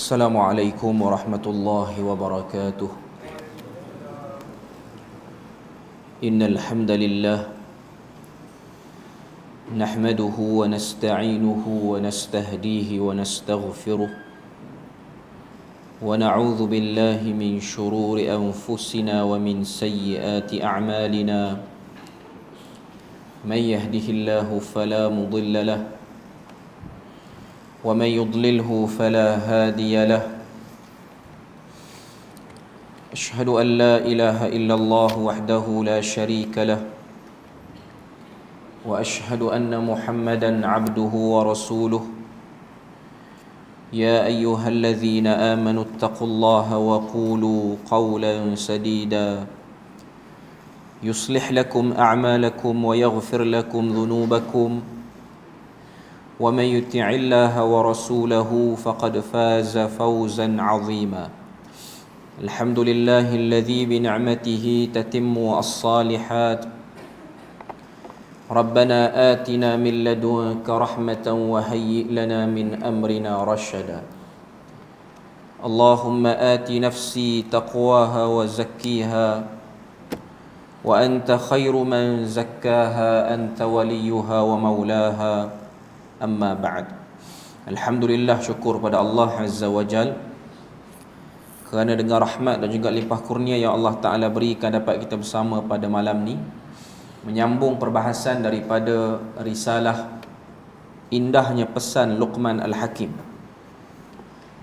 السلام عليكم ورحمة الله وبركاته. إن الحمد لله نحمده ونستعينه ونستهديه ونستغفره ونعوذ بالله من شرور أنفسنا ومن سيئات أعمالنا. من يهده الله فلا مضل له ومن يضلله فلا هادي له. أشهد أن لا إله إلا الله وحده لا شريك له وأشهد أن محمدا عبده ورسوله. يا أيها الذين آمنوا اتقوا الله وقولوا قولا سديدا يصلح لكم أعمالكم ويغفر لكم ذنوبكم ومن يطع الله ورسوله فقد فاز فوزا عظيما. الحمد لله الذي بنعمته تتم الصالحات. ربنا آتنا من لدنك رحمة وهيئ لنا من أمرنا رشدا. اللهم آت نفسي تقواها وزكيها وأنت خير من زكاها أنت وليها ومولاها. Amma ba'd. Alhamdulillah, syukur pada Allah Azza wa Jal kerana dengan rahmat dan juga limpah kurnia yang Allah Ta'ala berikan dapat kita bersama pada malam ni menyambung perbahasan daripada risalah Indahnya Pesan Luqman Al-Hakim.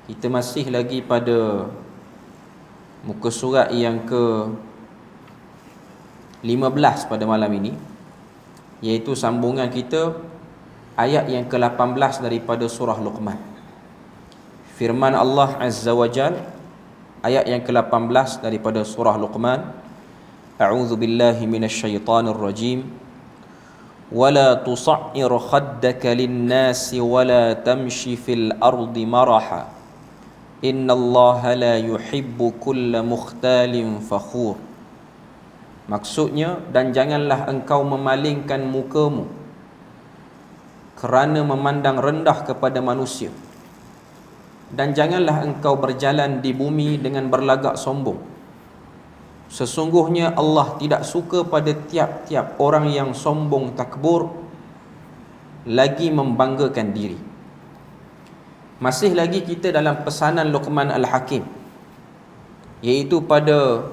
Kita masih lagi pada muka surat yang ke-15 pada malam ini, iaitu sambungan kita ayat yang ke-18 daripada surah Luqman. Firman Allah Azza wa Jal, ayat yang ke-18 daripada surah Luqman. A'udzu billahi minasyaitonir rajim. Wala tusa'ir khaddaka lin-nasi wala tamshi fil ardi maraha. Innallaha la yuhibbu kulla mukhtalin fakhur. Maksudnya, dan janganlah engkau memalingkan mukamu kerana memandang rendah kepada manusia, dan janganlah engkau berjalan di bumi dengan berlagak sombong. Sesungguhnya Allah tidak suka pada tiap-tiap orang yang sombong takbur lagi membanggakan diri. Masih lagi kita dalam pesanan Luqman Al-Hakim, iaitu pada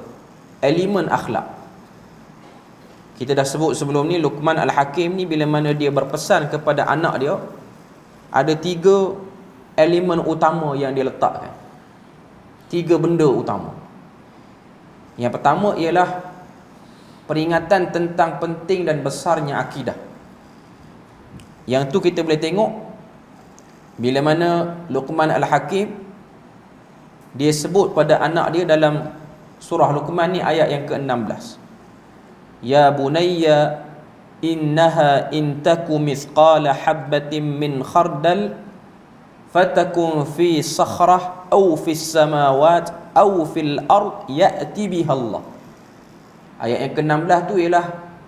elemen akhlak. Kita dah sebut sebelum ni, Luqman Al-Hakim ni bila mana dia berpesan kepada anak dia, ada 3 elemen utama yang dia letakkan. 3 benda utama. Yang pertama ialah peringatan tentang penting dan besarnya akidah. Yang tu kita boleh tengok bila mana Luqman Al-Hakim dia sebut pada anak dia dalam surah Luqman ni ayat yang ke-16. Ya bunayya innaha in taku mithqala habbatin min khardal fatakun fi sakhrah aw fis samawat aw fil ard ya'ti biha Allah. Ayat yang ke-16 tu ialah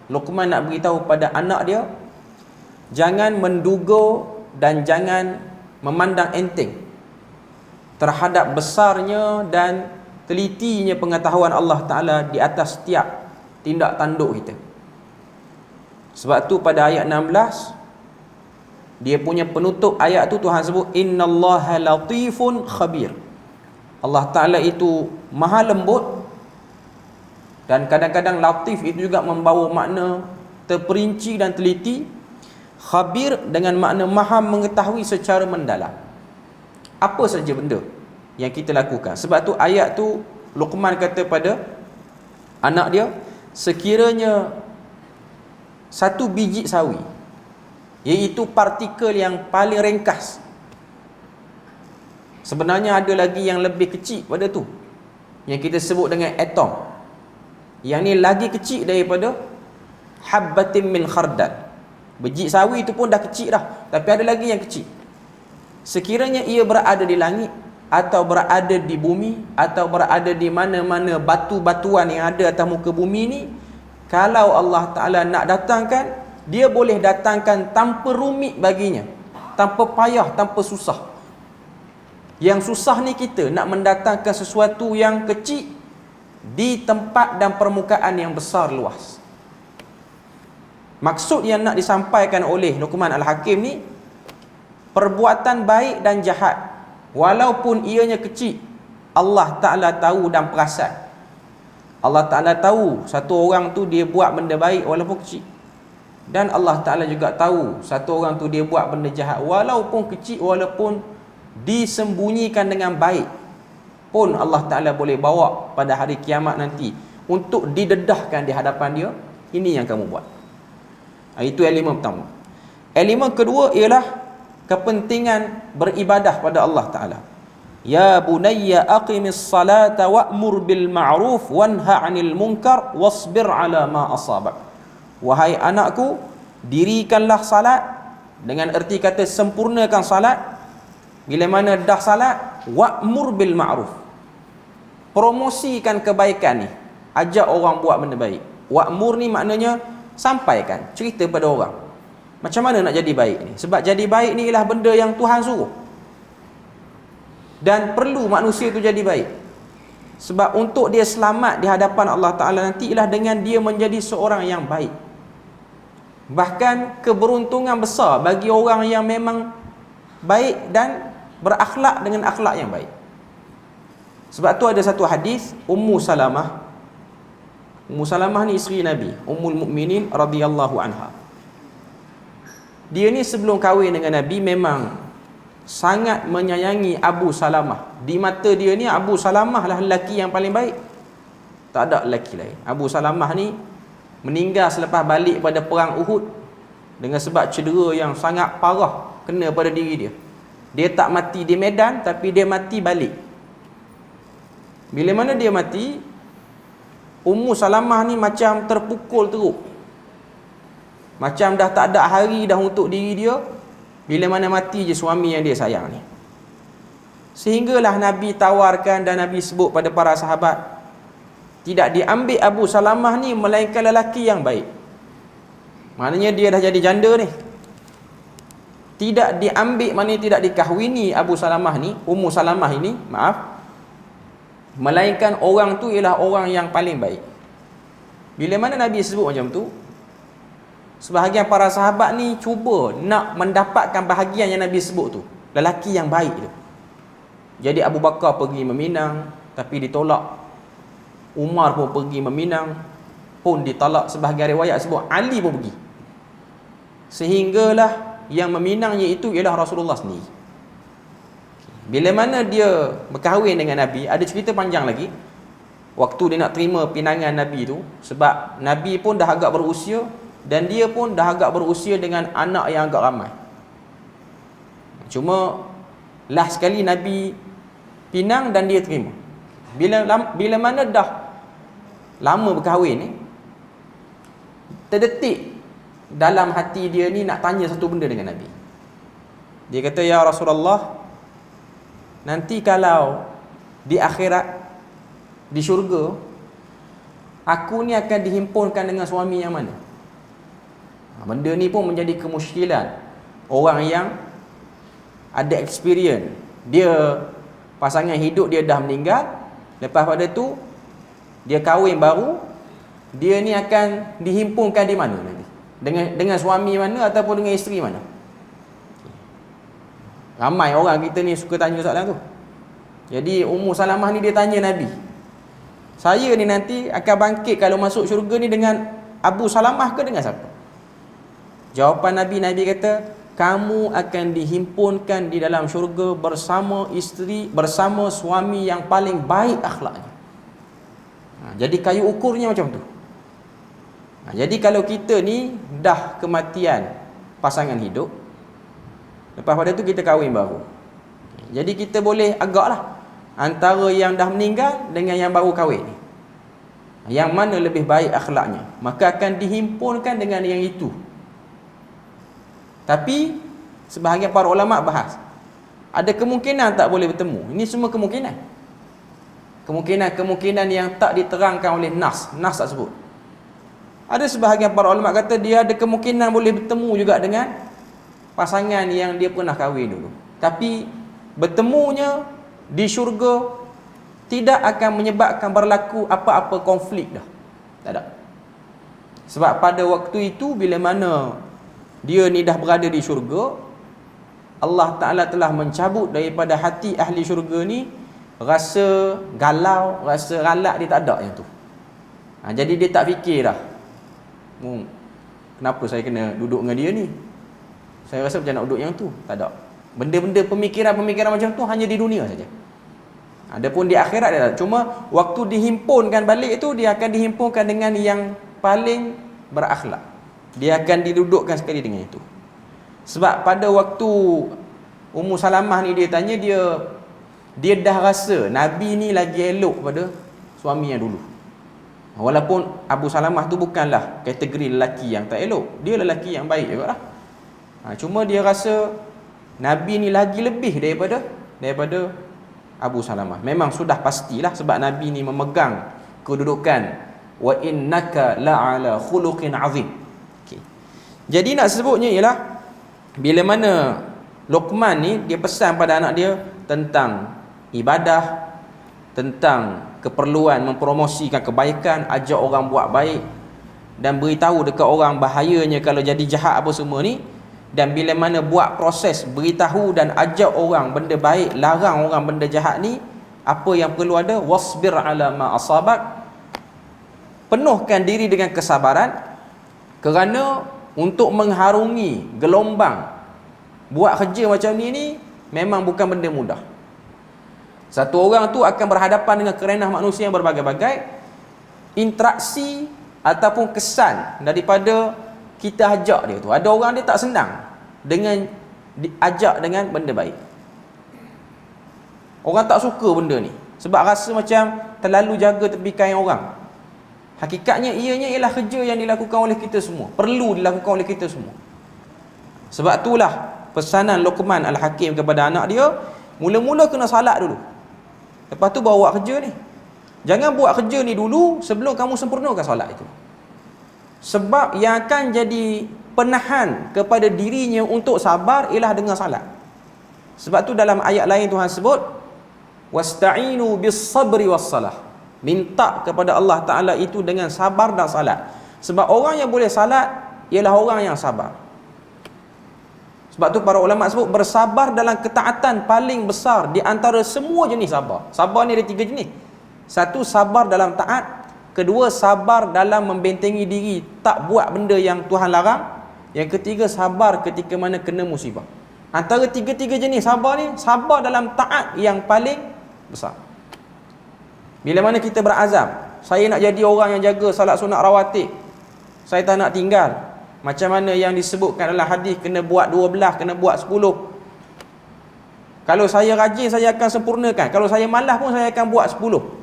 Luqman nak beritahu pada anak dia, jangan menduga dan jangan memandang enteng terhadap besarnya dan telitinya pengetahuan Allah Ta'ala di atas setiap tindak tanduk kita. Sebab tu pada ayat 16 dia punya penutup ayat tu Tuhan sebut innallaha latifun khabir. Allah Ta'ala itu maha lembut, dan kadang-kadang latif itu juga membawa makna terperinci dan teliti. Khabir dengan makna maha mengetahui secara mendalam apa saja benda yang kita lakukan. Sebab tu ayat tu Luqman kata pada anak dia, sekiranya 1 biji sawi, iaitu partikel yang paling ringkas, sebenarnya ada lagi yang lebih kecil pada tu, yang kita sebut dengan atom. Yang ni lagi kecil daripada habbatin min khardal. Biji sawi itu pun dah kecil dah, tapi ada lagi yang kecil. Sekiranya ia berada di langit, atau berada di bumi, atau berada di mana-mana batu-batuan yang ada atas muka bumi ni, kalau Allah Ta'ala nak datangkan, dia boleh datangkan tanpa rumit baginya, tanpa payah, tanpa susah. Yang susah ni kita nak mendatangkan sesuatu yang kecil di tempat dan permukaan yang besar luas. Maksud yang nak disampaikan oleh Luqman Al-Hakim ni, perbuatan baik dan jahat walaupun ianya kecil, Allah Ta'ala tahu dan perasan. Allah Ta'ala tahu satu orang tu dia buat benda baik walaupun kecil, dan Allah Ta'ala juga tahu satu orang tu dia buat benda jahat walaupun kecil, walaupun disembunyikan dengan baik pun Allah Ta'ala boleh bawa pada hari kiamat nanti untuk didedahkan di hadapan dia. Ini yang kamu buat. Itu elemen pertama. Elemen kedua ialah kepentingan beribadah pada Allah Ta'ala. Ya bunayya aqimis salata wa'mur bil ma'ruf wanha 'anil munkar wasbir 'ala ma asabak. Wahai anakku, dirikanlah salat, dengan erti kata sempurnakan salat. Bila mana dah salat, wa'mur bil ma'ruf, promosikan kebaikan ni, ajak orang buat benda baik. Wa'mur ni maknanya sampaikan, cerita pada orang macam mana nak jadi baik ni. Sebab jadi baik ni ialah benda yang Tuhan suruh, dan perlu manusia tu jadi baik. Sebab untuk dia selamat di hadapan Allah Ta'ala nanti ialah dengan dia menjadi seorang yang baik. Bahkan keberuntungan besar bagi orang yang memang baik dan berakhlak dengan akhlak yang baik. Sebab tu ada satu hadis Ummu Salamah. Ummu Salamah ni isteri Nabi, Ummul Mukminin radhiyallahu anha. Dia ni sebelum kahwin dengan Nabi memang sangat menyayangi Abu Salamah. Di mata dia ni Abu Salamah lah lelaki yang paling baik, tak ada lelaki lain. Abu Salamah ni meninggal selepas balik pada perang Uhud dengan sebab cedera yang sangat parah kena pada diri dia. Dia tak mati di medan, tapi dia mati balik. Bila mana dia mati, Ummu Salamah ni macam terpukul teruk, macam dah tak ada hari dah untuk diri dia. Bila mana mati je suami yang dia sayang ni. Sehinggalah Nabi tawarkan dan Nabi sebut pada para sahabat, tidak diambil Abu Salamah ni melainkan lelaki yang baik. Maknanya dia dah jadi janda ni. Tidak diambil, maknanya tidak dikahwini Abu Salamah ni, Ummu Salamah ini, maaf, melainkan orang tu ialah orang yang paling baik. Bila mana Nabi sebut macam tu, sebahagian para sahabat ni cuba nak mendapatkan bahagian yang Nabi sebut tu, lelaki yang baik tu. Jadi Abu Bakar pergi meminang, tapi ditolak. Umar pun pergi meminang, pun ditolak. Sebahagian riwayat sebut Ali pun pergi. Sehinggalah yang meminangnya itu ialah Rasulullah sendiri. Bila mana dia berkahwin dengan Nabi, ada cerita panjang lagi waktu dia nak terima pinangan Nabi tu. Sebab Nabi pun dah agak berusia, dan dia pun dah agak berusia dengan anak yang agak ramai. Cuma last sekali Nabi pinang dan dia terima. Bila mana dah lama berkahwin ni, terdetik dalam hati dia ni nak tanya satu benda dengan Nabi. Dia kata, ya Rasulullah, nanti kalau di akhirat, di syurga, aku ni akan dihimpunkan dengan suami yang mana? Benda ni pun menjadi kemusykilan orang yang ada experience. Dia pasangan hidup dia dah meninggal, lepas pada tu dia kahwin baru, dia ni akan dihimpunkan di mana nanti? Dengan suami mana ataupun dengan isteri mana? Ramai orang kita ni suka tanya soalan tu. Jadi Ummu Salamah ni dia tanya Nabi, saya ni nanti akan bangkit kalau masuk syurga ni dengan Abu Salamah ke dengan siapa? Jawapan Nabi kata, kamu akan dihimpunkan di dalam syurga bersama isteri, bersama suami yang paling baik akhlaknya. Jadi kayu ukurnya macam tu. Jadi kalau kita ni dah kematian pasangan hidup, lepas pada tu kita kahwin baru, jadi kita boleh agaklah antara yang dah meninggal dengan yang baru kahwin ni, yang mana lebih baik akhlaknya, maka akan dihimpunkan dengan yang itu. Tapi sebahagian para ulama bahas, ada kemungkinan tak boleh bertemu. Ini semua kemungkinan. Kemungkinan yang tak diterangkan oleh Nas tak sebut. Ada sebahagian para ulama kata dia ada kemungkinan boleh bertemu juga dengan pasangan yang dia pernah kahwin dulu. Tapi bertemunya di syurga tidak akan menyebabkan berlaku apa-apa konflik dah. Tak ada. Sebab pada waktu itu bila mana dia ni dah berada di syurga, Allah Ta'ala telah mencabut daripada hati ahli syurga ni rasa galau, rasa ralak, dia tak ada yang tu. Jadi dia tak fikir dah, kenapa saya kena duduk dengan dia ni, saya rasa macam nak duduk yang tu. Tak ada. Benda-benda pemikiran-pemikiran macam tu hanya di dunia saja. Adapun di akhirat dia tak. Cuma waktu dihimpunkan balik tu, dia akan dihimpunkan dengan yang paling berakhlak. Dia akan didudukkan sekali dengan itu. Sebab pada waktu Ummu Salamah ni dia tanya, dia dah rasa Nabi ni lagi elok pada suami yang dulu. Walaupun Abu Salamah tu bukanlah kategori lelaki yang tak elok, dia lelaki yang baik juga lah. Cuma dia rasa Nabi ni lagi lebih daripada Abu Salamah. Memang sudah pastilah sebab Nabi ni memegang kedudukan wa innaka la'ala khuluqin azim. Jadi nak sebutnya ialah bila mana Luqman ni dia pesan pada anak dia tentang ibadah, tentang keperluan mempromosikan kebaikan, ajak orang buat baik dan beritahu dekat orang bahayanya kalau jadi jahat apa semua ni. Dan bila mana buat proses beritahu dan ajak orang benda baik, larang orang benda jahat ni, apa yang perlu ada? Wasbir ala ma asabak. Penuhkan diri dengan kesabaran, kerana untuk mengharungi gelombang buat kerja macam ni memang bukan benda mudah. Satu orang tu akan berhadapan dengan kerenah manusia yang berbagai-bagai, interaksi ataupun kesan daripada kita ajak dia tu. Ada orang dia tak senang dengan diajak dengan benda baik. Orang tak suka benda ni sebab rasa macam terlalu jaga tepi kain orang. Hakikatnya ianya ialah kerja yang dilakukan oleh kita semua, perlu dilakukan oleh kita semua. Sebab itulah pesanan Luqman Al-Hakim kepada anak dia, mula-mula kena salat dulu, lepas tu baru buat kerja ni. Jangan buat kerja ni dulu sebelum kamu sempurnakan solat itu. Sebab yang akan jadi penahan kepada dirinya untuk sabar ialah dengan salat. Sebab tu dalam ayat lain Tuhan sebut wasta'inu bis sabri was salah. Minta kepada Allah Ta'ala itu dengan sabar dan salat. Sebab orang yang boleh salat ialah orang yang sabar. Sebab tu para ulama sebut bersabar dalam ketaatan paling besar di antara semua jenis sabar. Sabar ni ada 3 jenis. Satu, sabar dalam taat. Kedua, sabar dalam membentengi diri, tak buat benda yang Tuhan larang. Yang ketiga, sabar ketika mana kena musibah. Antara 3 jenis sabar ni, sabar dalam taat yang paling besar. Bila mana kita berazam, saya nak jadi orang yang jaga salat sunat rawatib, saya tak nak tinggal, macam mana yang disebutkan dalam hadis, kena buat 12, kena buat 10. Kalau saya rajin, saya akan sempurnakan. Kalau saya malas pun, saya akan buat 10.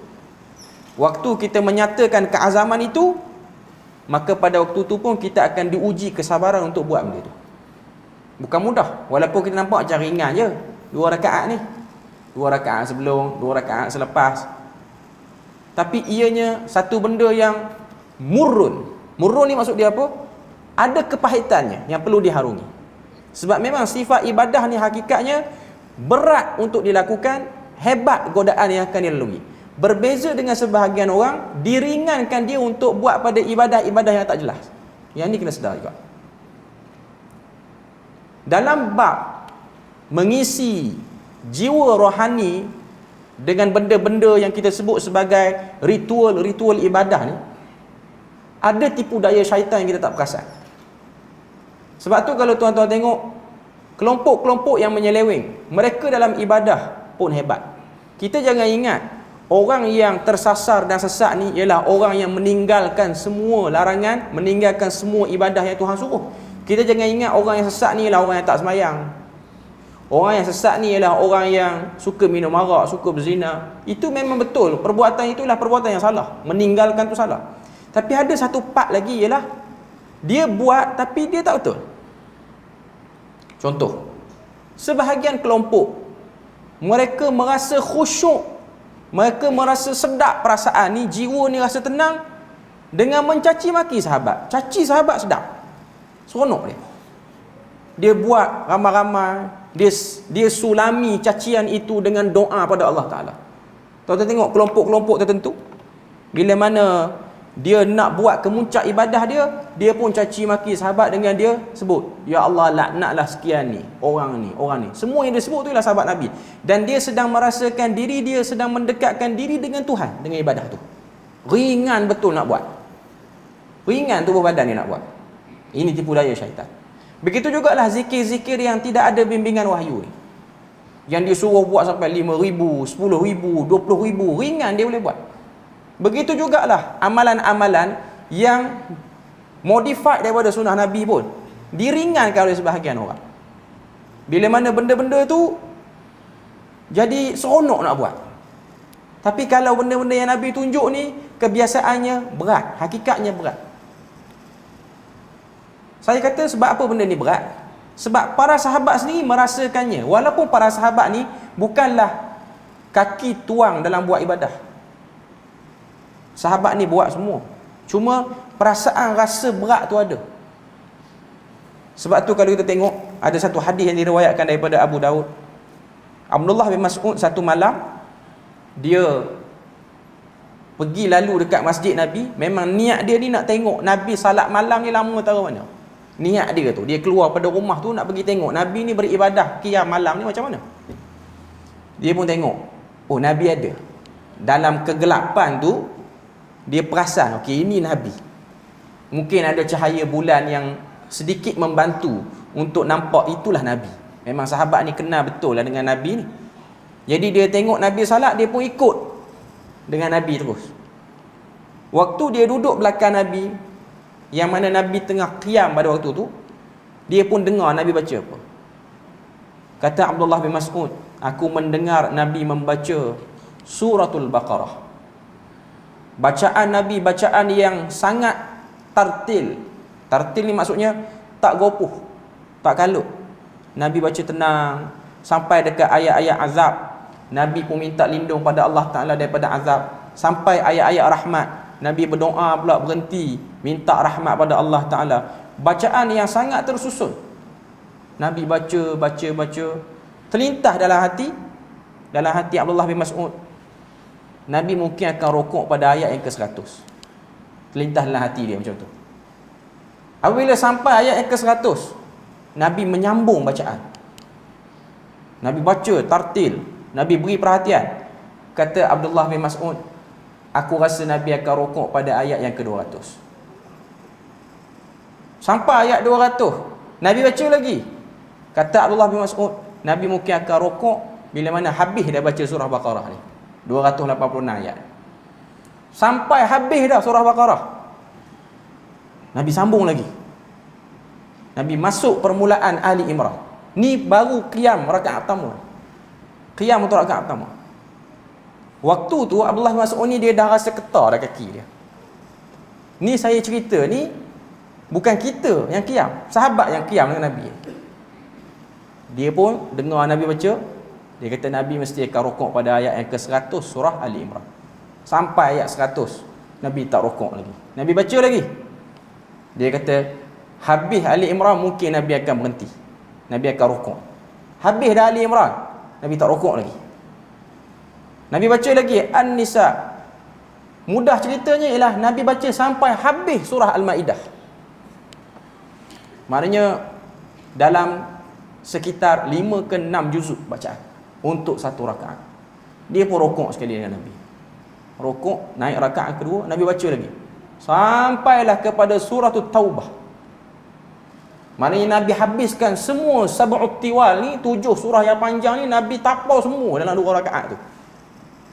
Waktu kita menyatakan keazaman itu, maka pada waktu itu pun kita akan diuji kesabaran untuk buat benda itu. Bukan mudah. Walaupun kita nampak macam ringan je, 2 rakaat ni, 2 rakaat sebelum, 2 rakaat selepas, tapi ianya satu benda yang murrun. Murrun ni maksud dia apa? Ada kepahitannya yang perlu diharungi. Sebab memang sifat ibadah ni hakikatnya berat untuk dilakukan, hebat godaan yang akan dilalui. Berbeza dengan sebahagian orang, diringankan dia untuk buat pada ibadah-ibadah yang tak jelas. Yang ni kena sedar juga. Dalam bab mengisi jiwa rohani dengan benda-benda yang kita sebut sebagai ritual ibadah ni, ada tipu daya syaitan yang kita tak perasan. Sebab tu kalau tuan-tuan tengok kelompok-kelompok yang menyeleweng, mereka dalam ibadah pun hebat. Kita jangan ingat orang yang tersasar dan sesat ni ialah orang yang meninggalkan semua larangan, meninggalkan semua ibadah yang Tuhan suruh. Kita jangan ingat orang yang sesat ni ialah orang yang tak sembahyang. Orang yang sesat ni ialah orang yang suka minum arak, suka berzina. Itu memang betul, perbuatan itulah perbuatan yang salah, meninggalkan tu salah. Tapi ada satu part lagi ialah dia buat tapi dia tak betul. Contoh, sebahagian kelompok mereka merasa khusyuk, mereka merasa sedap perasaan ni, jiwa ni rasa tenang dengan mencaci maki sahabat. Caci sahabat sedap, seronok dia. Dia buat ramai-ramai, dia sulami cacian itu dengan doa pada Allah Ta'ala. Tuan-tuan tengok kelompok-kelompok tertentu, bila mana dia nak buat kemuncak ibadah dia pun caci maki sahabat dengan dia sebut, ya Allah laknatlah sekian ni, orang ni. Semua yang dia sebut tu ialah sahabat Nabi. Dan dia sedang merasakan diri dia sedang mendekatkan diri dengan Tuhan dengan ibadah tu. Ringan betul nak buat. Ringan tubuh badan dia nak buat. Ini tipu daya syaitan. Begitu jugalah zikir-zikir yang tidak ada bimbingan wahyu ni. Yang dia suruh buat sampai 5,000, 10,000, 20,000, ringan dia boleh buat. Begitu jugalah amalan-amalan yang modified daripada sunnah Nabi pun diringankan oleh sebahagian orang. Bila mana benda-benda tu jadi seronok nak buat. Tapi kalau benda-benda yang Nabi tunjuk ni kebiasaannya berat, hakikatnya berat. Saya kata sebab apa benda ni berat? Sebab para sahabat sendiri merasakannya. Walaupun para sahabat ni bukanlah kaki tuang dalam buat ibadah. Sahabat ni buat semua. Cuma perasaan rasa berat tu ada. Sebab tu kalau kita tengok, ada satu hadis yang diriwayatkan daripada Abu Daud. Abdullah bin Mas'ud satu malam, dia pergi lalu dekat masjid Nabi. Memang niat dia ni nak tengok Nabi salat malam ni lama tahu mana. Niat dia tu, dia keluar pada rumah tu nak pergi tengok Nabi ni beribadah qiyam malam ni macam mana. Dia pun tengok, oh Nabi ada. Dalam kegelapan tu dia perasan, okey ini Nabi. Mungkin ada cahaya bulan yang sedikit membantu untuk nampak itulah Nabi. Memang sahabat ni kenal betul lah dengan Nabi ni. Jadi dia tengok Nabi salat, dia pun ikut dengan Nabi terus. Waktu dia duduk belakang Nabi, yang mana Nabi tengah qiyam pada waktu tu, dia pun dengar Nabi baca apa. Kata Abdullah bin Mas'ud, aku mendengar Nabi membaca suratul Baqarah. Bacaan Nabi, bacaan yang sangat tartil. Tartil ni maksudnya tak gopoh, tak kalut. Nabi baca tenang sampai dekat ayat-ayat azab. Nabi pun minta lindung pada Allah Ta'ala daripada azab. Sampai ayat-ayat rahmat, Nabi berdoa pula berhenti, minta rahmat pada Allah Ta'ala. Bacaan yang sangat tersusun. Nabi baca. Terlintas dalam hati Abdullah bin Mas'ud, Nabi mungkin akan rokok pada ayat yang ke-100. Terlintas dalam hati dia macam tu. Apabila sampai ayat yang ke-100, Nabi menyambung bacaan. Nabi baca tartil, Nabi beri perhatian. Kata Abdullah bin Mas'ud, aku rasa Nabi akan rokok pada ayat yang ke-200. Sampai ayat 200, Nabi baca lagi. Kata Abdullah bin Mas'ud, Nabi mungkin akan rokok bila mana habis dah baca surah Baqarah ni, 286 ayat. Sampai habis dah surah Baqarah, Nabi sambung lagi. Nabi masuk permulaan Ali Imran. Ni baru qiyam rakaat pertama. Qiyam untuk rakaat pertama. Waktu tu Abdullah bin Mas'ud ni dia dah rasa getar dah kaki dia. Ni saya cerita ni bukan kita yang qiyam, sahabat yang qiyam dengan Nabi. Dia pun dengar Nabi baca. Dia kata Nabi mesti akan rokok pada ayat yang ke-100 surah Ali Imran. Sampai ayat 100, Nabi tak rokok lagi. Nabi baca lagi. Dia kata habis Ali Imran mungkin Nabi akan berhenti, Nabi akan rokok. Habis dah Ali Imran, Nabi tak rokok lagi. Nabi baca lagi An-Nisa. Mudah ceritanya ialah Nabi baca sampai habis surah Al-Ma'idah. Maknanya dalam sekitar 5 ke 6 juzuk bacaan untuk satu rakaat. Dia pun rokok sekali dengan Nabi. Rokok, naik rakaat kedua, Nabi baca lagi. Sampailah kepada surah Taubah. Maknanya Nabi habiskan semua sab'ut tiwal ni, 7 surah yang panjang ni, Nabi tapau semua dalam 2 rakaat tu.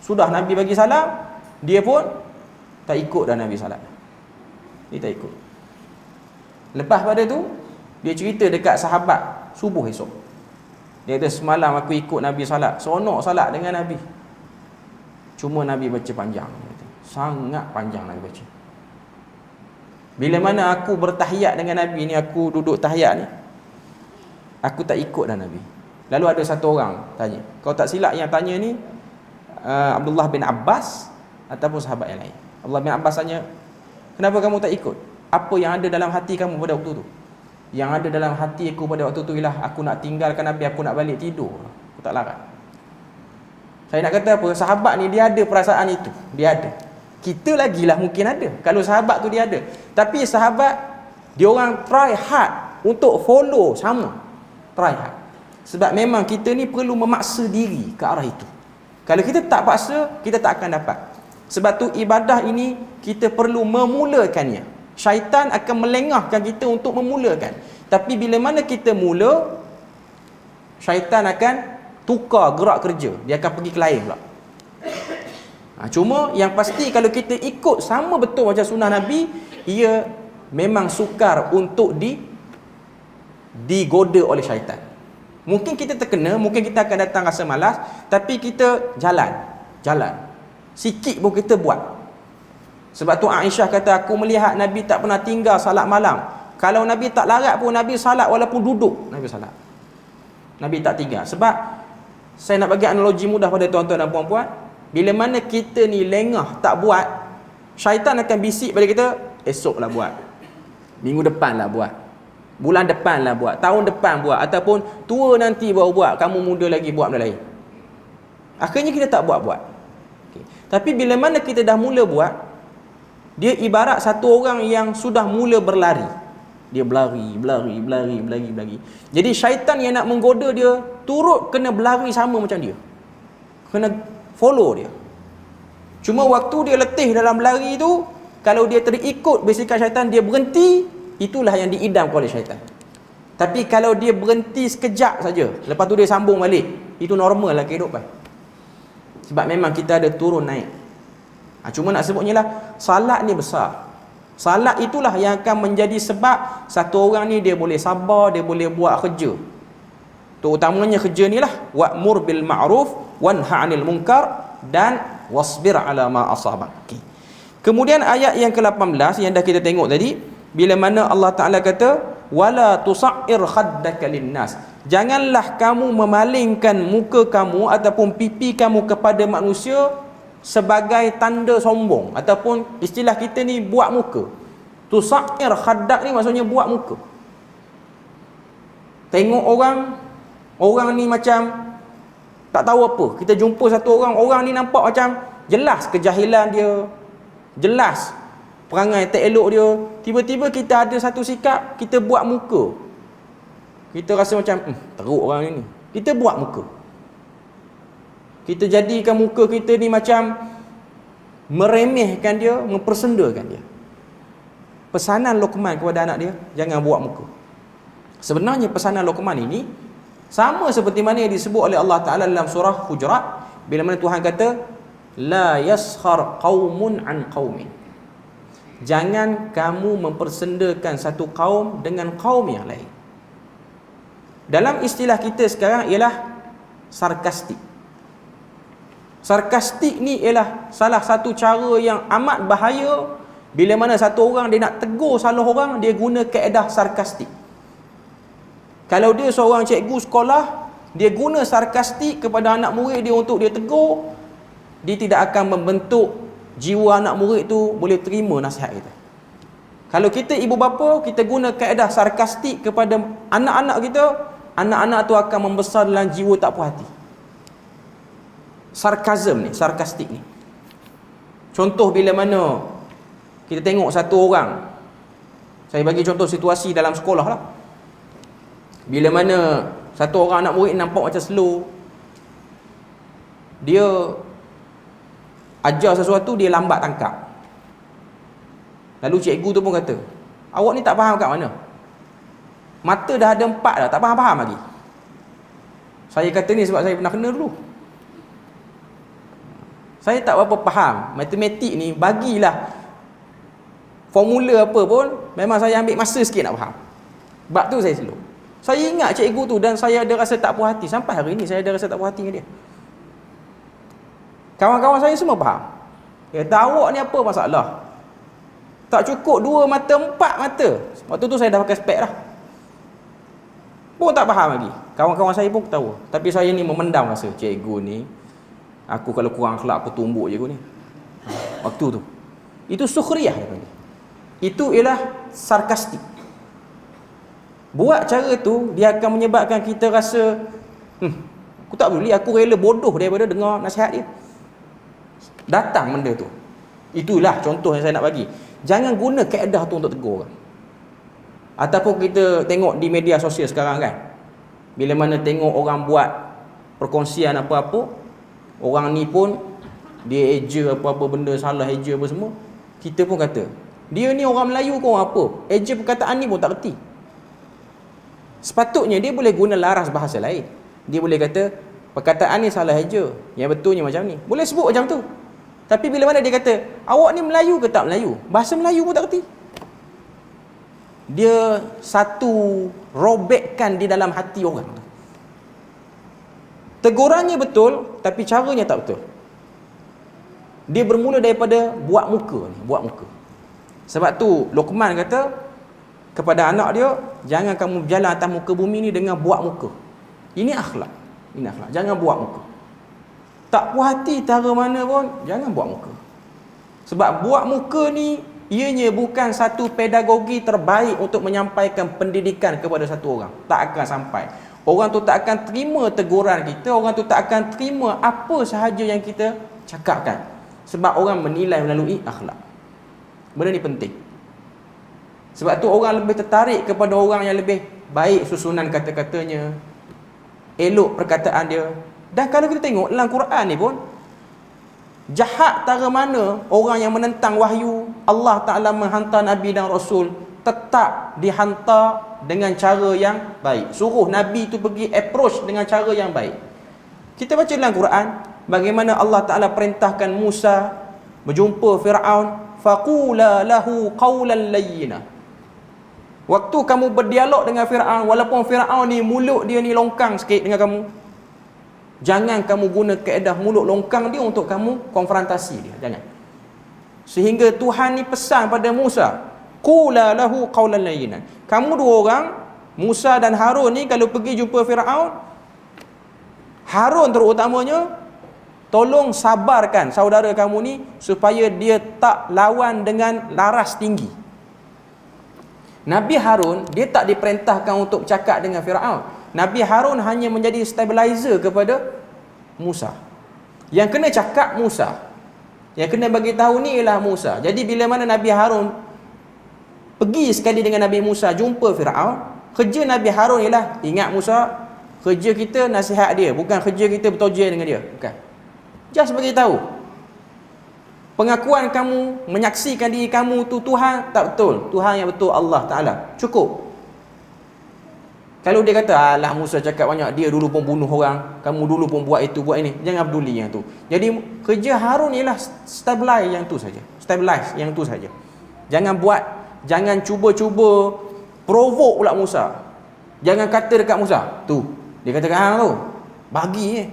Sudah Nabi bagi salam, dia pun tak ikut dah Nabi salat. Dia tak ikut. Lepas pada tu, dia cerita dekat sahabat subuh esok. Dia kata semalam aku ikut Nabi salat, seronok salat dengan Nabi. Cuma Nabi baca panjang. Sangat panjang Nabi baca. Bila mana aku bertahiyat dengan Nabi ni, aku duduk tahiyat ni, aku tak ikut dah Nabi. Lalu ada satu orang tanya, kau tak silap yang tanya ni Abdullah bin Abbas ataupun sahabat yang lain. Abdullah bin Abbas tanya, kenapa kamu tak ikut? Apa yang ada dalam hati kamu pada waktu tu? Yang ada dalam hati aku pada waktu tu ialah aku nak tinggalkan Nabi, aku nak balik tidur. Aku tak larat. Saya nak kata apa? Sahabat ni dia ada perasaan itu. Dia ada. Kita lagilah mungkin ada. Kalau sahabat tu dia ada. Tapi sahabat, dia orang try hard untuk follow sama. Try hard. Sebab memang kita ni perlu memaksa diri ke arah itu. Kalau kita tak paksa, kita tak akan dapat. Sebab tu ibadah ini kita perlu memulakannya. Syaitan akan melengahkan kita untuk memulakan. Tapi bila mana kita mula, syaitan akan tukar gerak kerja. Dia akan pergi ke lain pula. Cuma yang pasti kalau kita ikut sama betul macam sunnah Nabi, ia memang sukar untuk digoda oleh syaitan. Mungkin kita terkena, mungkin kita akan datang rasa malas, tapi kita jalan. Sikit pun kita buat. Sebab tu Aisyah kata, aku melihat Nabi tak pernah tinggal salat malam. Kalau Nabi tak larat pun Nabi salat walaupun duduk, Nabi salat. Nabi tak tinggal. Sebab saya nak bagi analogi mudah pada tuan-tuan dan puan-puan. Bila mana kita ni lengah tak buat, syaitan akan bisik pada kita, esoklah buat, minggu depan lah buat, bulan depan lah buat, tahun depan buat, ataupun tua nanti baru buat, kamu muda lagi buat benda lain. Akhirnya kita tak buat-buat. Okay. Tapi bila mana kita dah mula buat, dia ibarat satu orang yang sudah mula berlari. Dia berlari. Jadi syaitan yang nak menggoda dia, turut kena berlari sama macam dia. Kena follow dia. Cuma waktu dia letih dalam berlari tu, kalau dia terikut bisikan syaitan, dia berhenti, itulah yang diidamkan oleh syaitan. Tapi kalau dia berhenti sekejap saja, lepas tu dia sambung balik, itu normal lah kehidupan. Sebab memang kita ada turun naik. Cuma nak sebutnya lah, salat ni besar. Salat itulah yang akan menjadi sebab satu orang ni dia boleh sabar, dia boleh buat kerja. Terutamanya kerja ni lah, wa'mur bil ma'ruf wanha 'anil munkar dan wasbir 'ala ma asabak. Okay. Kemudian ayat yang ke-18 yang dah kita tengok tadi, bila mana Allah Taala kata wala tusa'ir khaddaka linnas. Janganlah kamu memalingkan muka kamu ataupun pipi kamu kepada manusia sebagai tanda sombong, ataupun istilah kita ni buat muka. Tusa'ir khaddak ni maksudnya buat muka. Tengok orang ni macam tak tahu apa. Kita jumpa satu orang ni nampak macam jelas kejahilan dia, jelas perangai tak elok dia. Tiba-tiba kita ada satu sikap, kita buat muka. Kita rasa macam teruk orang ni. Kita buat muka. Kita jadikan muka kita ni macam meremehkan dia, mempersendakan dia. Pesanan Luqman kepada anak dia, jangan buat muka. Sebenarnya pesanan Luqman ini sama seperti mana yang disebut oleh Allah Ta'ala dalam surah Hujurat, bila mana Tuhan kata la yaskhar qaumun an qaumin. Jangan kamu mempersendakan satu kaum dengan kaum yang lain. Dalam istilah kita sekarang ialah sarkastik. Sarkastik ni ialah salah satu cara yang amat bahaya. Bila mana satu orang dia nak tegur salah orang, dia guna kaedah sarkastik. Kalau dia seorang cikgu sekolah, dia guna sarkastik kepada anak murid dia untuk dia tegur, dia tidak akan membentuk jiwa anak murid tu boleh terima nasihat kita. Kalau kita ibu bapa, kita guna kaedah sarkastik kepada anak-anak kita, anak-anak tu akan membesar dalam jiwa tak puas hati. Sarkazm ni, sarkastik ni. Contoh bila mana kita tengok satu orang, saya bagi contoh situasi dalam sekolah lah. Bila mana satu orang anak murid nampak macam slow, dia ajar sesuatu, dia lambat tangkap. Lalu cikgu tu pun kata, awak ni tak faham kat mana? Mata dah ada 4 dah, tak faham-faham lagi. Saya kata ni sebab saya pernah kena dulu. Saya tak berapa faham matematik ni, bagilah formula apa pun, memang saya ambil masa sikit nak faham. Sebab tu saya slow. Saya ingat cikgu tu dan saya ada rasa tak puas hati. Sampai hari ni saya ada rasa tak puas hati dengan dia. Kawan-kawan saya semua faham. Dia kata, awak ni apa masalah? Tak cukup 2 mata, 4 mata. Waktu tu saya dah pakai spek dah. Pun tak faham lagi. Kawan-kawan saya pun ketawa. Tapi saya ni memendam rasa, cikgu ni, aku kalau kurang akhlak aku tumbuk je aku ni. Waktu tu. Itu sukhriyah dia panggil. Itu ialah sarkastik. Buat cara tu, dia akan menyebabkan kita rasa, aku tak peduli, aku rela bodoh daripada dengar nasihat dia. Datang benda tu. Itulah contoh yang saya nak bagi. Jangan guna kaedah tu untuk tegur orang. Ataupun kita tengok di media sosial sekarang kan, bila mana tengok orang buat perkongsian apa-apa, orang ni pun dia eja apa-apa benda salah, eja apa semua, kita pun kata, dia ni orang Melayu ke orang apa, eja perkataan ni pun tak reti. Sepatutnya dia boleh guna laras bahasa lain. Dia boleh kata, perkataan ni salah eja, yang betulnya macam ni. Boleh sebut macam tu. Tapi bila mana dia kata, awak ni Melayu ke tak Melayu? Bahasa Melayu pun tak reti. Dia satu robekkan di dalam hati orang. Tegurannya betul, tapi caranya tak betul. Dia bermula daripada buat muka ni, buat muka. Sebab tu Luqman kata kepada anak dia, jangan kamu berjalan atas muka bumi ni dengan buat muka. Ini akhlak. Ini akhlak. Jangan buat muka. Tak puas hati cara mana pun, jangan buat muka. Sebab buat muka ni, ianya bukan satu pedagogi terbaik untuk menyampaikan pendidikan kepada satu orang. Tak akan sampai. Orang tu tak akan terima teguran kita, orang tu tak akan terima apa sahaja yang kita cakapkan. Sebab orang menilai melalui akhlak. Benda ni penting. Sebab tu orang lebih tertarik kepada orang yang lebih baik susunan kata-katanya, elok perkataan dia. Dan kalau kita tengok dalam Quran ni pun, jahat tara mana orang yang menentang wahyu Allah Ta'ala menghantar Nabi dan Rasul, tetap dihantar dengan cara yang baik. Suruh Nabi tu pergi approach dengan cara yang baik. Kita baca dalam Quran bagaimana Allah Ta'ala perintahkan Musa berjumpa Fir'aun, faqula lahu qawlan layyina. Waktu kamu berdialog dengan Fir'aun, walaupun Fir'aun ni mulut dia ni longkang sikit dengan kamu, jangan kamu guna kaedah mulut longkang dia untuk kamu konfrontasi dia. Jangan. Sehingga Tuhan ni pesan pada Musa, qula lahu qawlan layyinan. Kamu dua orang, Musa dan Harun ni, kalau pergi jumpa Fir'aun, Harun terutamanya, tolong sabarkan saudara kamu ni supaya dia tak lawan dengan laras tinggi. Nabi Harun, dia tak diperintahkan untuk bercakap dengan Fir'aun. Nabi Harun hanya menjadi stabilizer kepada Musa. Yang kena cakap Musa. Yang kena bagi tahu ni ialah Musa. Jadi bila mana Nabi Harun pergi sekali dengan Nabi Musa jumpa Fir'aun, kerja Nabi Harun ialah, ingat Musa, kerja kita nasihat dia, bukan kerja kita bertojel dengan dia. Bukan. Just bagi tahu. Pengakuan kamu, menyaksikan diri kamu tu Tuhan, tak betul. Tuhan yang betul Allah Ta'ala. Cukup. Kalau dia kata, alah Musa cakap banyak, dia dulu pun bunuh orang, kamu dulu pun buat itu, buat ini, jangan peduli yang tu. Jadi kerja Harun ialah stabilize yang tu saja. Stabilize yang tu saja. Jangan buat, jangan cuba-cuba provoke pula Musa. Jangan kata dekat Musa, tu, dia kata hang tu, bagi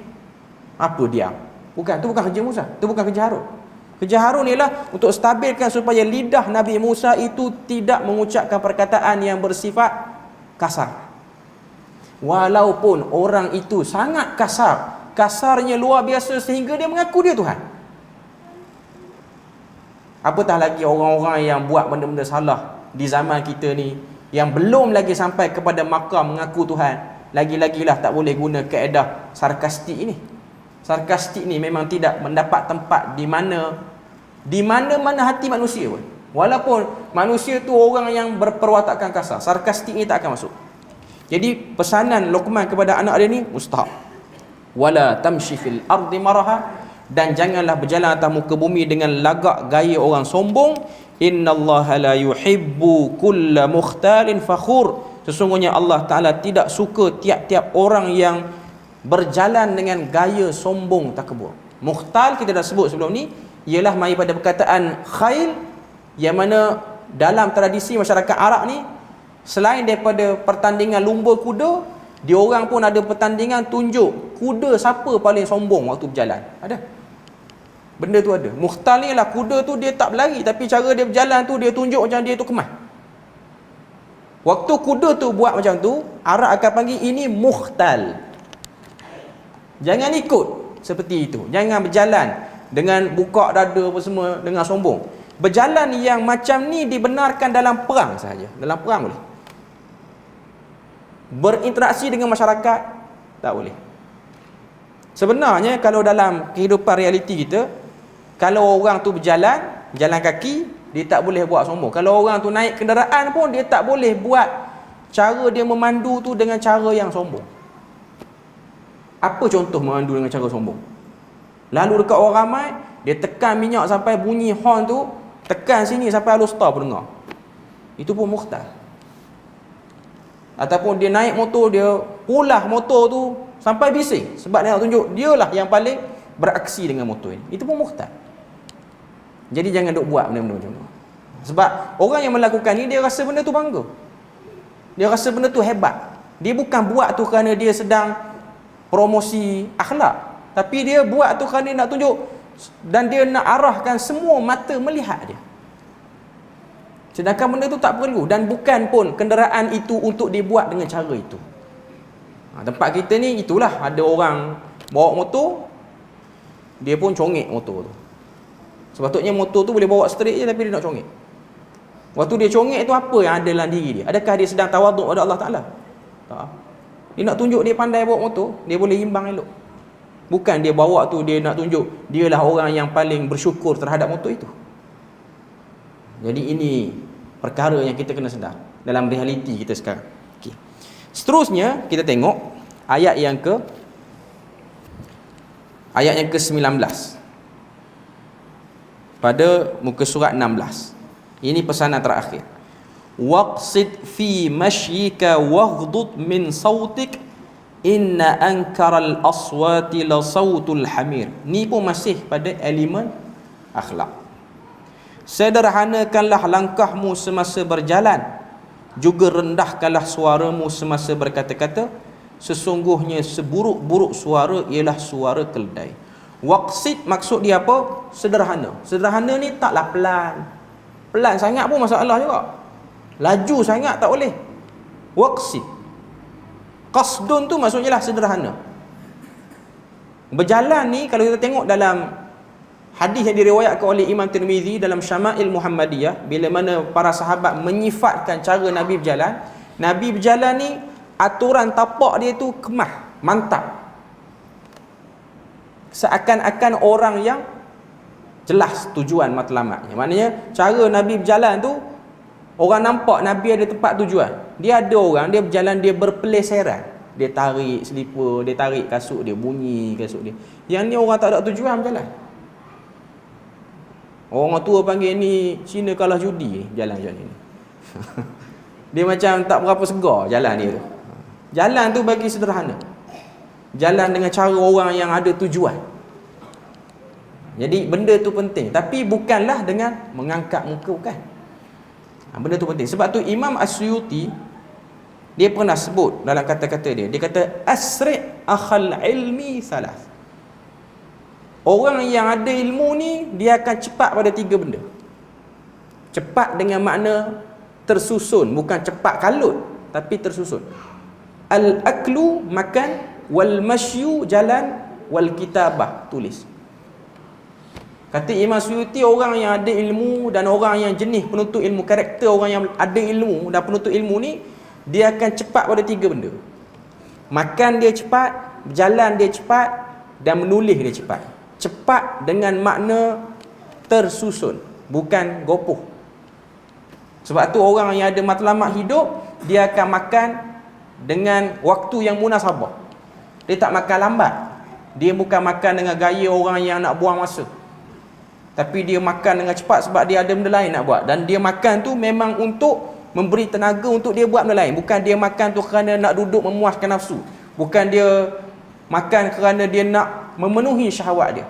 apa diam. Bukan, tu bukan kerja Musa, tu bukan kerja Harun. Kerja Harun ialah untuk stabilkan supaya lidah Nabi Musa itu tidak mengucapkan perkataan yang bersifat kasar. Walaupun orang itu sangat kasar, kasarnya luar biasa sehingga dia mengaku dia Tuhan. Apatah lagi orang-orang yang buat benda-benda salah di zaman kita ni, yang belum lagi sampai kepada makam mengaku Tuhan, lagi-lagilah tak boleh guna kaedah sarkastik ini. Sarkastik ni memang tidak mendapat tempat di mana-mana hati manusia pun. Walaupun manusia tu orang yang berperwatakan kasar, sarkastik ni tak akan masuk. Jadi pesanan Luqman kepada anak dia ni mustahab. Wala tamshi fil ardi maraha, dan janganlah berjalan atas muka bumi dengan lagak gaya orang sombong. Innallaha la yuhibbu kulla mukhtalin fakhur. Sesungguhnya Allah Ta'ala tidak suka tiap-tiap orang yang berjalan dengan gaya sombong takabur. Mukhtal kita dah sebut sebelum ni, ialah mai pada perkataan khail, yang mana dalam tradisi masyarakat Arab ni, selain daripada pertandingan lumba kuda, dia orang pun ada pertandingan tunjuk kuda siapa paling sombong waktu berjalan. Ada. Benda tu ada. Mukhtal ni lah, kuda tu dia tak berlari, tapi cara dia berjalan tu dia tunjuk macam dia tu kemas. Waktu kuda tu buat macam tu, Arab akan panggil ini mukhtal. Jangan ikut seperti itu. Jangan berjalan dengan buka dada apa semua, dengan sombong. Berjalan yang macam ni dibenarkan dalam perang sahaja. Dalam perang boleh. berinteraksi dengan masyarakat, tak boleh. Sebenarnya kalau dalam kehidupan realiti kita, kalau orang tu berjalan, jalan kaki, dia tak boleh buat sombong. Kalau orang tu naik kenderaan pun, dia tak boleh buat cara dia memandu tu dengan cara yang sombong. Apa contoh memandu dengan cara sombong? Lalu dekat orang ramai, dia tekan minyak sampai bunyi horn tu, tekan sini sampai halus star pun dengar. Itu pun mukhtar. Ataupun dia naik motor, dia pulah motor tu sampai bising, sebab dia nak tunjuk dialah yang paling beraksi dengan motor ini. Itu pun mukhtar. Jadi jangan duk buat benda-benda macam tu. Sebab orang yang melakukan ni, dia rasa benda tu bangga, dia rasa benda tu hebat. Dia bukan buat tu kerana dia sedang promosi akhlak, tapi dia buat tu kerana dia nak tunjuk, dan dia nak arahkan semua mata melihat dia. Sedangkan benda tu tak perlu, dan bukan pun kenderaan itu untuk dibuat dengan cara itu. Tempat kita ni itulah, ada orang bawa motor, dia pun congek motor tu. Sepatutnya motor tu boleh bawa straight je, tapi dia nak congek. Waktu dia congek tu, apa yang ada dalam diri dia? Adakah dia sedang tawaduk pada Allah Ta'ala? Tak. Dia nak tunjuk dia pandai bawa motor, dia boleh imbang elok. Bukan dia bawa tu, dia nak tunjuk dialah orang yang paling bersyukur terhadap motor itu. Jadi ini perkara yang kita kena sedar dalam realiti kita sekarang. Okay. Seterusnya kita tengok ayat yang ke-19 pada muka surat 16. Ini pesanan terakhir. Waqsid fi mashyika waghdud min sautik inna ankaral aswati la sautul hamir. Ni pun masih pada elemen akhlak. Sederhanakanlah langkahmu semasa berjalan, juga rendahkanlah suaramu semasa berkata-kata. Sesungguhnya seburuk-buruk suara ialah suara keledai. Waqsid maksud dia apa? Sederhana. Sederhana ni taklah pelan. Pelan sangat pun masalah juga. Laju sangat tak boleh. Waqsid. Qasdun tu maksudnya lah sederhana. Berjalan ni kalau kita tengok dalam hadis yang diriwayatkan oleh Imam Tirmizi dalam Syama'il Muhammadiyah, bila mana para sahabat menyifatkan cara Nabi berjalan, Nabi berjalan ni aturan tapak dia tu kemah, mantap. Seakan-akan orang yang jelas tujuan matlamatnya. Maknanya cara Nabi berjalan tu, orang nampak Nabi ada tempat tujuan. Dia ada orang, dia berjalan, dia berpeleseran. Dia tarik selipar, dia tarik kasut dia, bunyi kasut dia. Yang ni orang tak ada tujuan berjalan. Orang tua panggil ni Cina kalah judi jalan macam ni. Dia macam tak berapa segar jalan dia tu. Jalan tu bagi sederhana. Jalan dengan cara orang yang ada tujuan. Jadi benda tu penting, tapi bukanlah dengan mengangkat muka, bukan. Benda tu penting. Sebab tu Imam As-Suyuti dia pernah sebut dalam kata-kata dia, dia kata asri' akhal ilmi salas. Orang yang ada ilmu ni, dia akan cepat pada 3 benda. Cepat dengan makna tersusun, bukan cepat kalut, tapi tersusun. Al-aklu makan, wal masyu jalan, wal kitabah tulis. Kata Imam Suyuti, orang yang ada ilmu dan orang yang jenis penuntut ilmu, karakter orang yang ada ilmu dan penuntut ilmu ni, dia akan cepat pada 3 benda. Makan dia cepat, berjalan dia cepat, dan menulis dia cepat. Cepat dengan makna tersusun, bukan gopoh. Sebab tu orang yang ada matlamat hidup, dia akan makan dengan waktu yang munasabah. Dia tak makan lambat. Dia bukan makan dengan gaya orang yang nak buang masa, tapi dia makan dengan cepat sebab dia ada benda lain nak buat. Dan dia makan tu memang untuk memberi tenaga untuk dia buat benda lain. Bukan dia makan tu kerana nak duduk memuaskan nafsu. Bukan dia makan kerana dia nak memenuhi syahwat dia.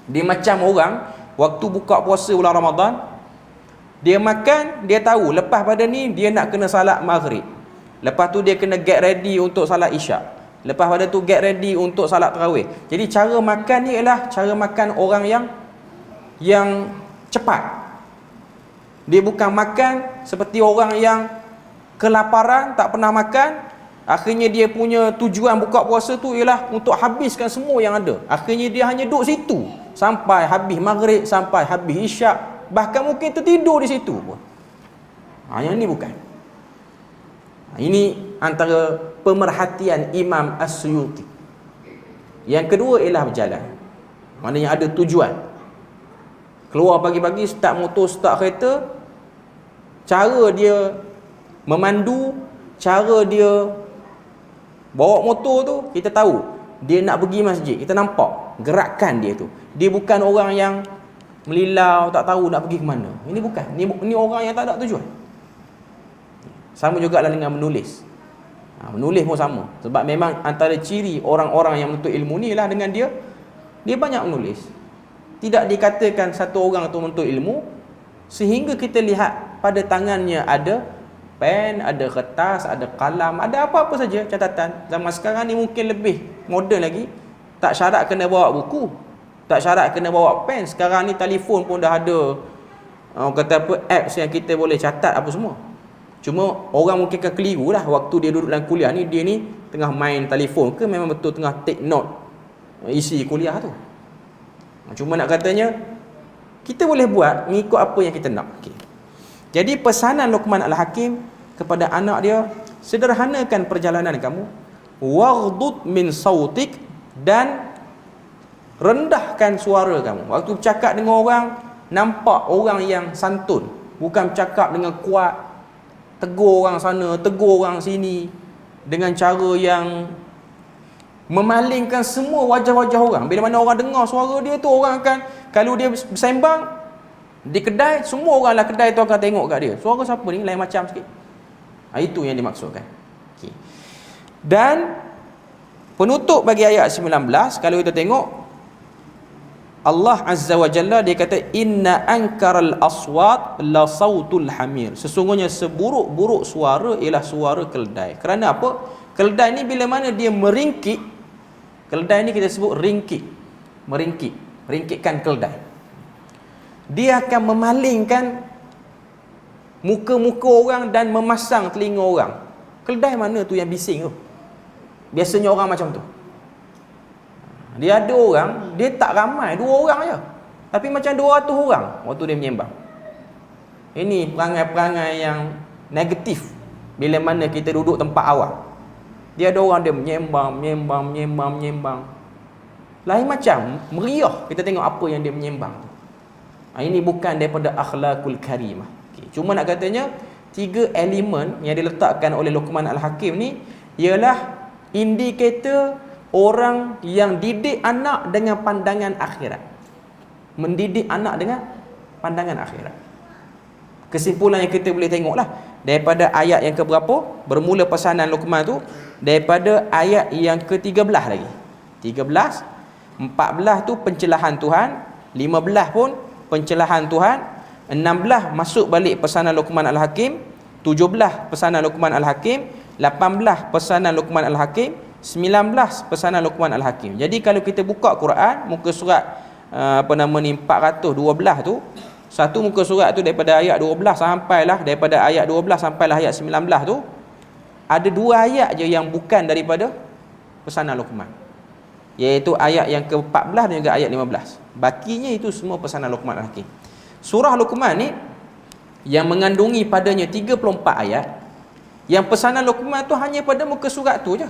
Dia macam orang waktu buka puasa bulan Ramadan, dia makan, dia tahu lepas pada ni dia nak kena salat maghrib. Lepas tu dia kena get ready untuk salat isyak. Lepas pada tu get ready untuk salat tarawih. Jadi cara makan ni ialah cara makan orang yang cepat. Dia bukan makan seperti orang yang kelaparan, tak pernah makan. Akhirnya dia punya tujuan buka puasa tu ialah untuk habiskan semua yang ada. Akhirnya dia hanya duduk situ sampai habis maghrib, sampai habis isyak. Bahkan mungkin tertidur di situ pun. Yang ni bukan. Ini antara pemerhatian Imam As-Suyuti. Yang kedua ialah berjalan. Maknanya ada tujuan. Keluar pagi-pagi, start motor, start kereta, cara dia memandu, cara dia bawa motor tu, kita tahu dia nak pergi masjid. Kita nampak gerakan dia tu. Dia bukan orang yang melilau, tak tahu nak pergi ke mana. Ini bukan. Ini orang yang tak ada tujuan. Sama juga lah dengan menulis. Menulis pun sama. Sebab memang antara ciri orang-orang yang menuntut ilmu ni lah dengan dia banyak menulis. Tidak dikatakan satu orang tu menuntut ilmu sehingga kita lihat pada tangannya ada pen, ada kertas, ada kalam, ada apa-apa saja catatan. Zaman sekarang ni mungkin lebih moden lagi. Tak syarat kena bawa buku, tak syarat kena bawa pen. Sekarang ni telefon pun dah ada kata apa, apps yang kita boleh catat apa semua. Cuma orang mungkin akan keliru lah waktu dia duduk dalam kuliah ni, dia ni tengah main telefon ke memang betul tengah take note isi kuliah tu. Cuma nak katanya kita boleh buat mengikut apa yang kita nak. Okay. Jadi pesanan Luqman Al-Hakim kepada anak dia, sederhanakan perjalanan kamu, waghdud min sautik, dan rendahkan suara kamu. Waktu bercakap dengan orang, nampak orang yang santun, bukan bercakap dengan kuat, tegur orang sana, tegur orang sini dengan cara yang memalingkan semua wajah-wajah orang. Bila mana orang dengar suara dia tu, orang akan, kalau dia bersembang di kedai, semua orang lah kedai tu akan tengok kat dia. Suara siapa ni? Lain macam sikit. Itu yang dimaksudkan. Okay. Dan penutup bagi ayat 19, kalau kita tengok, Allah Azza wa Jalla dia kata, inna ankaral aswat la sautul hamir. Sesungguhnya seburuk-buruk suara ialah suara keledai. Kerana apa? Keledai ni bila mana dia meringkik, keledai ni kita sebut ringkik, meringkikkan keledai, dia akan memalingkan muka-muka orang dan memasang telinga orang. Keledai mana tu yang bising tu? Biasanya orang macam tu. Dia ada orang, dia tak ramai, 2 orang je, tapi macam 200 orang waktu dia menyembang. Ini perangai-perangai yang negatif bila mana kita duduk tempat awam. Dia ada orang dia menyembang. Lain macam, meriah kita tengok apa yang dia menyembang. Ini bukan daripada akhlakul karimah. Okay. Cuma nak katanya 3 elemen yang diletakkan oleh Luqman Al-Hakim ni ialah indikator orang yang didik anak dengan pandangan akhirat. Mendidik anak dengan pandangan akhirat. Kesimpulan yang kita boleh tengoklah daripada ayat yang keberapa, bermula pesanan Luqman tu, daripada ayat yang ke-13 lagi. 13, 14 tu pencelahan Tuhan, 15 pun pencelahan Tuhan, 16 masuk balik pesanan Luqman Al-Hakim, 17 pesanan Luqman Al-Hakim, 18 pesanan Luqman Al-Hakim, 19 pesanan Luqman Al-Hakim. Jadi kalau kita buka Quran, muka surat 412 tu, satu muka surat tu daripada ayat 12 sampailah, daripada ayat 12 sampailah ayat 19 tu, ada 2 ayat je yang bukan daripada pesanan Luqman, iaitu ayat yang ke-14 dan juga ayat 15. Bakinya itu semua pesanan Luqman Al-Hakim. Surah Luqman ni yang mengandungi padanya 34 ayat, yang pesanan Luqman tu hanya pada muka surat tu je.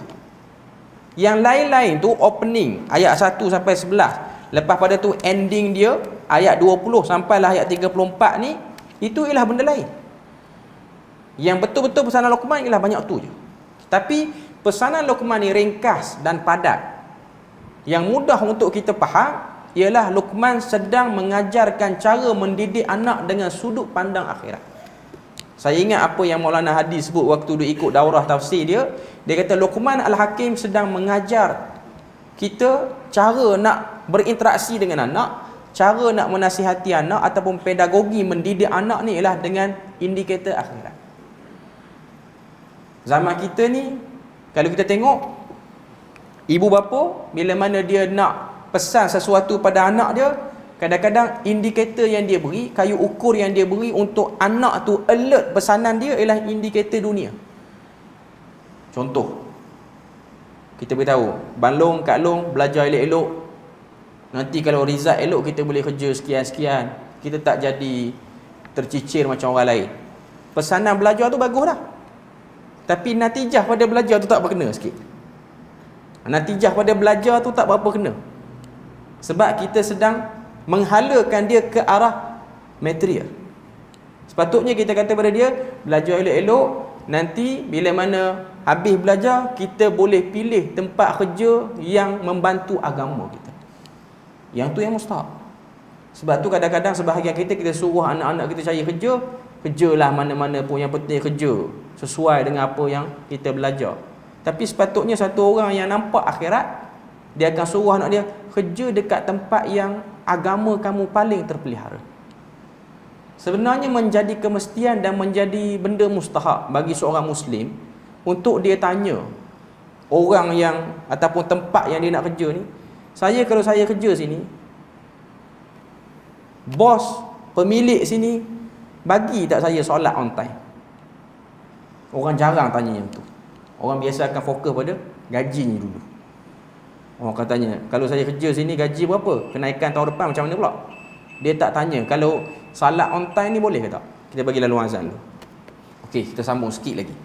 Yang lain-lain tu opening ayat 1 sampai 11. Lepas pada tu ending dia ayat 20 sampailah ayat 34 ni, itu ialah benda lain. Yang betul-betul pesanan Luqman ialah banyak tu je. Tapi pesanan Luqman ni ringkas dan padat. Yang mudah untuk kita faham ialah Luqman sedang mengajarkan cara mendidik anak dengan sudut pandang akhirat. Saya ingat apa yang Maulana Hadi sebut waktu dia ikut daurah tafsir dia. Dia kata Luqman Al-Hakim sedang mengajar kita cara nak berinteraksi dengan anak, cara nak menasihati anak ataupun pedagogi mendidik anak ni ialah dengan indikator akhirat. Zaman kita ni, kalau kita tengok, ibu bapa bila mana dia nak pesan sesuatu pada anak dia, kadang-kadang indikator yang dia beri, kayu ukur yang dia beri untuk anak tu alert pesanan dia ialah indikator dunia. Contoh, kita beritahu Ban Long, Kak Long belajar elok-elok, nanti kalau result elok kita boleh kerja sekian-sekian, kita tak jadi tercicir macam orang lain. Pesanan belajar tu bagus dah, Tapi natijah pada belajar tu tak berkena sikit. Natijah pada belajar tu tak berapa kena. Sebab kita sedang menghalakan dia ke arah material. Sepatutnya kita kata pada dia, belajar elok-elok, nanti bila mana habis belajar, kita boleh pilih tempat kerja yang membantu agama kita. Yang tu yang mustahak. Sebab tu kadang-kadang sebahagian kita suruh anak-anak kita cari kerja, kerjalah mana-mana pun, yang penting kerja sesuai dengan apa yang kita belajar. Tapi sepatutnya satu orang yang nampak akhirat, dia akan suruh anak dia kerja dekat tempat yang agama kamu paling terpelihara. Sebenarnya menjadi kemestian dan menjadi benda mustahak bagi seorang Muslim untuk dia tanya orang yang ataupun tempat yang dia nak kerja ni, kalau saya kerja sini, bos, pemilik sini bagi tak saya solat on time? Orang jarang tanya yang tu. Orang biasa akan fokus pada gajinya dulu. Orang akan tanya, kalau saya kerja sini gaji berapa? Kenaikan tahun depan macam mana pula? Dia tak tanya, kalau salat on time ni boleh ke tak? Kita bagi lalu azan dulu. Okey, kita sambung sikit lagi.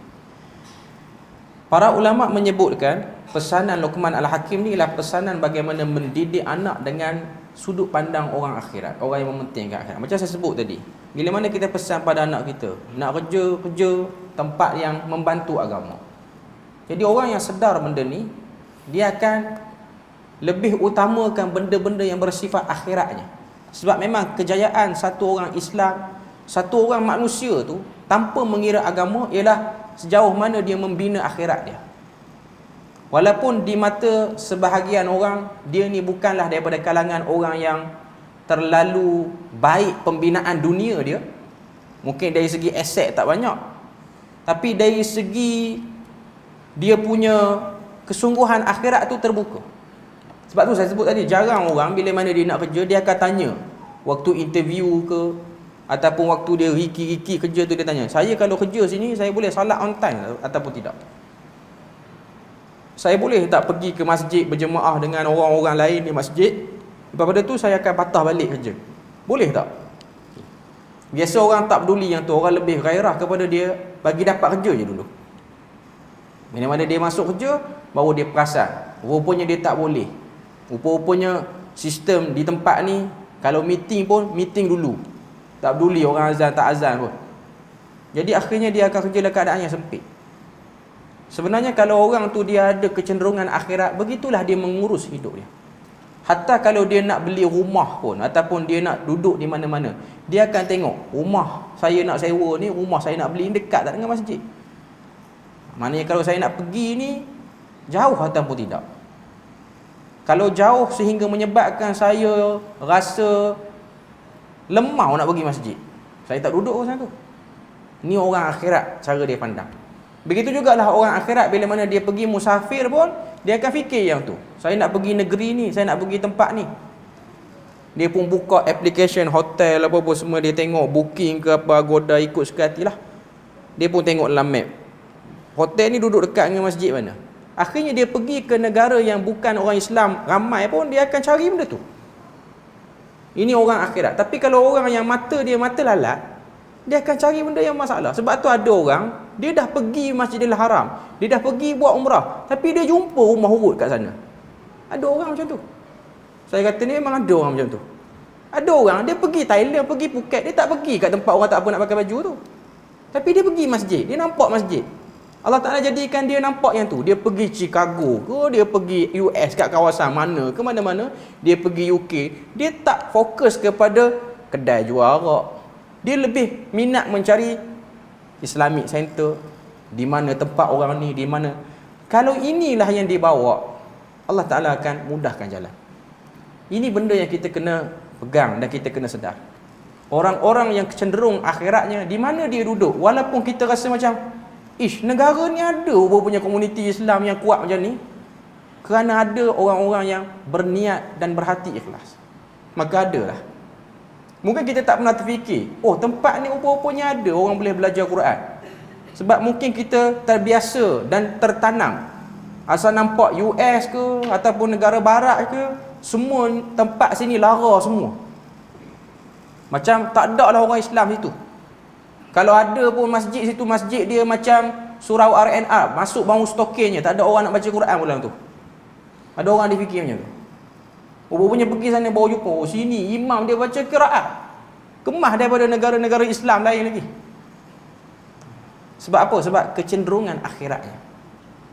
Para ulama menyebutkan pesanan Luqman Al-Hakim ni ialah pesanan bagaimana mendidik anak dengan sudut pandang orang akhirat, orang yang mementingkan akhirat. Macam saya sebut tadi, bila mana kita pesan pada anak kita nak kerja tempat yang membantu agama. Jadi orang yang sedar benda ni, dia akan lebih utamakan benda-benda yang bersifat akhiratnya. Sebab memang kejayaan satu orang Islam, satu orang manusia tu tanpa mengira agama ialah sejauh mana dia membina akhirat dia. Walaupun di mata sebahagian orang, dia ni bukanlah daripada kalangan orang yang terlalu baik pembinaan dunia dia. Mungkin dari segi aset tak banyak, tapi dari segi dia punya kesungguhan akhirat tu terbuka. Sebab tu saya sebut tadi, jarang orang bila mana dia nak kerja, dia akan tanya waktu interview ke ataupun waktu dia riki-riki kerja tu, dia tanya, saya kalau kerja sini saya boleh salat on time ataupun tidak? Saya boleh tak pergi ke masjid berjemaah dengan orang-orang lain di masjid? Lepas pada tu saya akan patah balik kerja. Boleh tak? Biasa orang tak peduli yang tu, orang lebih gairah kepada dia bagi dapat kerja je dulu. Bila mana dia masuk kerja, baru dia perasan rupanya dia tak boleh. Rupa-rupanya sistem di tempat ni, kalau meeting pun meeting dulu, tak peduli orang azan tak azan pun. Jadi akhirnya dia akan kerja dalam keadaan yang sempit. Sebenarnya kalau orang tu dia ada kecenderungan akhirat, begitulah dia mengurus hidup dia. Hatta kalau dia nak beli rumah pun, ataupun dia nak duduk di mana-mana, dia akan tengok rumah saya nak sewa ni, rumah saya nak beli ni dekat tak dengan masjid? Maknanya kalau saya nak pergi ni jauh ataupun tidak. Kalau jauh sehingga menyebabkan saya rasa lemah nak pergi masjid, saya tak duduk macam tu. Ni orang akhirat cara dia pandang. Begitu jugalah orang akhirat bila mana dia pergi musafir pun, dia akan fikir yang tu. Saya nak pergi negeri ni, saya nak pergi tempat ni. Dia pun buka application hotel apa-apa semua, dia tengok booking ke apa, Agoda, ikut suka hatilah. Dia pun tengok dalam map, hotel ni duduk dekat dengan masjid mana. Akhirnya dia pergi ke negara yang bukan orang Islam ramai pun, dia akan cari benda tu. Ini orang akhirat. Tapi kalau orang yang mata dia mata lalat, dia akan cari benda yang masalah. Sebab tu ada orang, dia dah pergi Masjidil Haram, dia dah pergi buat umrah, tapi dia jumpa rumah urut kat sana. Ada orang macam tu. Saya kata ni memang ada orang macam tu. Ada orang, dia pergi Thailand, pergi Phuket, dia tak pergi kat tempat orang tak apa nak pakai baju tu, tapi dia pergi masjid, dia nampak masjid. Allah Ta'ala jadikan dia nampak yang tu. Dia pergi Chicago ke, dia pergi US kat kawasan mana ke, mana-mana, dia pergi UK, dia tak fokus kepada kedai jual arak. Dia lebih minat mencari Islamic Center, di mana tempat orang ni, di mana. Kalau inilah yang dibawa, Allah Ta'ala akan mudahkan jalan. Ini benda yang kita kena pegang dan kita kena sedar. Orang-orang yang cenderung akhiratnya, di mana dia duduk, walaupun kita rasa macam negara ni ada punya komuniti Islam yang kuat macam ni, kerana ada orang-orang yang berniat dan berhati ikhlas, maka adalah. Mungkin kita tak pernah terfikir, tempat ni rupa-rupanya ada orang boleh belajar Quran. Sebab mungkin kita terbiasa dan tertanam, asal nampak US ke ataupun negara barat ke, semua tempat sini lara semua. Macam tak ada lah orang Islam situ. Kalau ada pun masjid situ, masjid dia macam surau RNR, masuk bangun stokenya, tak ada orang nak baca Quran pula tu. Ada orang dia fikir macam tu. Rupanya pergi sana bawa jumpa, oh sini imam dia baca qiraat. Kemah daripada negara-negara Islam lain lagi. Sebab apa? Sebab kecenderungan akhiratnya.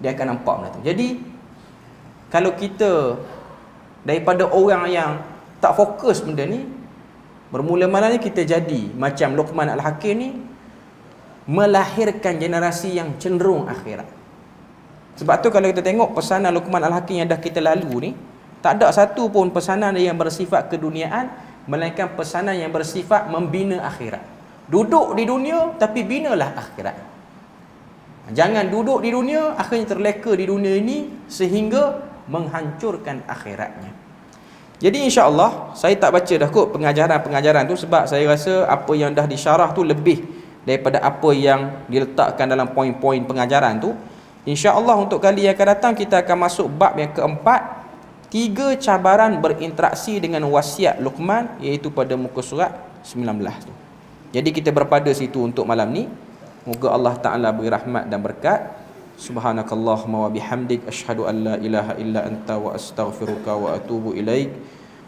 Dia akan nampak benda tu. Jadi kalau kita daripada orang yang tak fokus benda ni, bermula-mulanya kita jadi macam Luqman Al-Hakim ni, melahirkan generasi yang cenderung akhirat. Sebab tu kalau kita tengok pesanan Luqman Al-Hakim yang dah kita lalu ni, tak ada satu pun pesanan yang bersifat keduniaan, melainkan pesanan yang bersifat membina akhirat. Duduk di dunia tapi binalah akhirat. Jangan duduk di dunia akhirnya terleka di dunia ini sehingga menghancurkan akhiratnya. Jadi insya-Allah saya tak baca dah kot pengajaran-pengajaran tu, sebab saya rasa apa yang dah disyarah tu lebih daripada apa yang diletakkan dalam poin-poin pengajaran tu. InsyaAllah untuk kali yang akan datang kita akan masuk bab yang keempat, 3 cabaran berinteraksi dengan wasiat Luqman, iaitu pada muka surat 19 tu. Jadi kita berpada situ untuk malam ni. Moga Allah Ta'ala beri rahmat dan berkat. Subhanakallahumma wa bihamdik, asyhadu an la ilaha illa anta wa astaghfiruka wa atubu ilaik.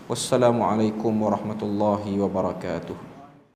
Wassalamualaikum warahmatullahi wabarakatuh.